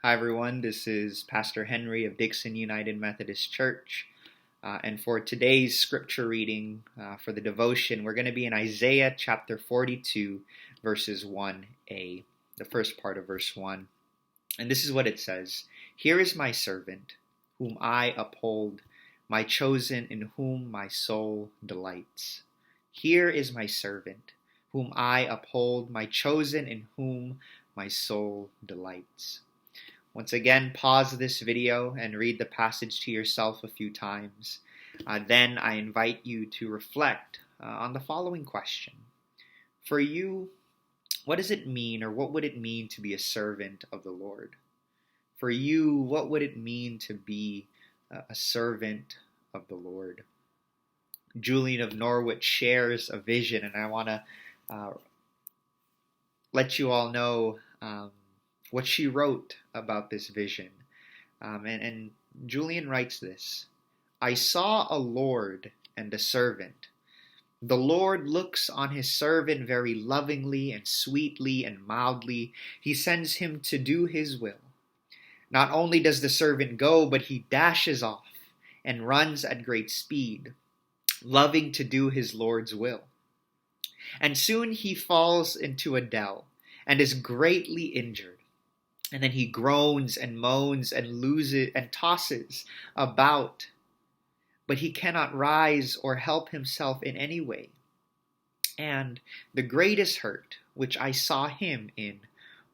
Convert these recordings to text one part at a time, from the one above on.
Hi everyone, this is Pastor Henry of Dixon United Methodist Church. And for today's scripture reading for the devotion, we're going to be in Isaiah chapter 42, verses 1a, the first part of verse 1. And this is what it says: "Here is my servant, whom I uphold, my chosen, in whom my soul delights. Here is my servant, whom I uphold, my chosen, in whom my soul delights." Once again, pause this video and read the passage to yourself a few times. Then I invite you to reflect on the following question. For you, what does it mean, or what would it mean to be a servant of the Lord? For you, what would it mean to be a servant of the Lord? Julian of Norwich shares a vision, and I want to let you all know what she wrote about this vision. And Julian writes this: "I saw a Lord and a servant. The Lord looks on his servant very lovingly and sweetly and mildly. He sends him to do his will. Not only does the servant go, but he dashes off and runs at great speed, loving to do his Lord's will. And soon he falls into a dell and is greatly injured. And then he groans and moans and loses and tosses about, but he cannot rise or help himself in any way. And the greatest hurt which I saw him in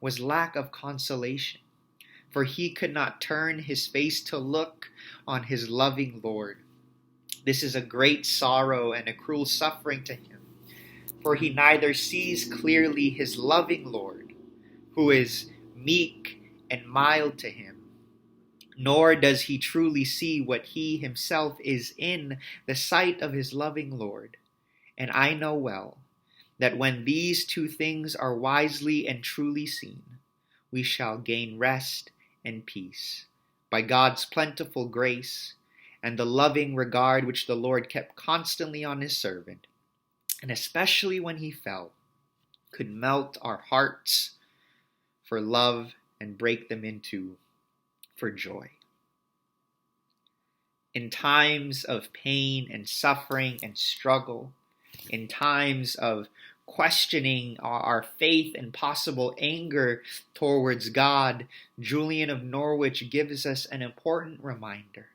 was lack of consolation, for he could not turn his face to look on his loving Lord. This is a great sorrow and a cruel suffering to him, for he neither sees clearly his loving Lord, who is meek and mild to him, nor does he truly see what he himself is in the sight of his loving Lord. And I know well that when these two things are wisely and truly seen, we shall gain rest and peace by God's plentiful grace and the loving regard which the Lord kept constantly on his servant, and especially when he fell, could melt our hearts for love and break them into for joy." In times of pain and suffering and struggle, in times of questioning our faith and possible anger towards God, Julian of Norwich gives us an important reminder.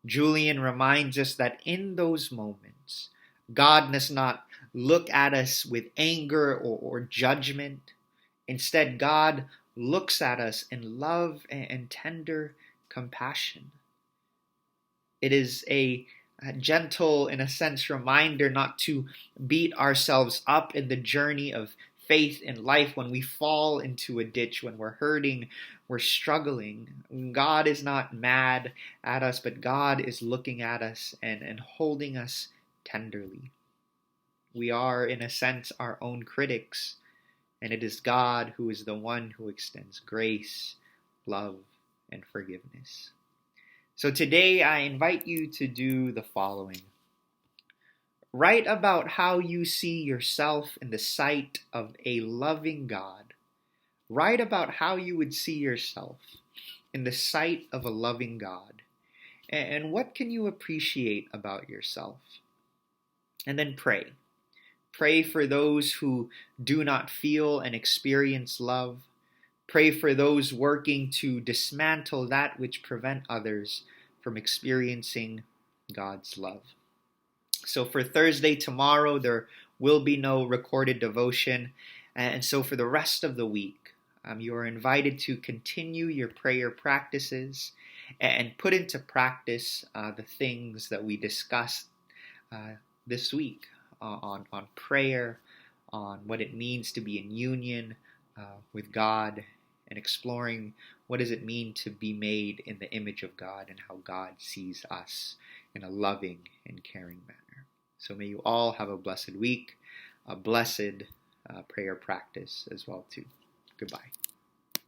Julian reminds us that in those moments, God does not look at us with anger or judgment. Instead, God looks at us in love and tender compassion. It is a gentle, in a sense, reminder not to beat ourselves up in the journey of faith in life when we fall into a ditch, when we're hurting, we're struggling. God is not mad at us, but God is looking at us and holding us tenderly. We are, in a sense, our own critics, and it is God who is the one who extends grace, love, and forgiveness. So today I invite you to do the following. Write about how you see yourself in the sight of a loving God. Write about how you would see yourself in the sight of a loving God. And what can you appreciate about yourself? And then pray. Pray for those who do not feel and experience love. Pray for those working to dismantle that which prevent others from experiencing God's love. So for Thursday, tomorrow, there will be no recorded devotion. And so for the rest of the week, you are invited to continue your prayer practices and put into practice the things that we discussed this week on prayer, on what it means to be in union with God, and exploring what does it mean to be made in the image of God and how God sees us in a loving and caring manner. So may you all have a blessed week, a blessed prayer practice as well too. Goodbye.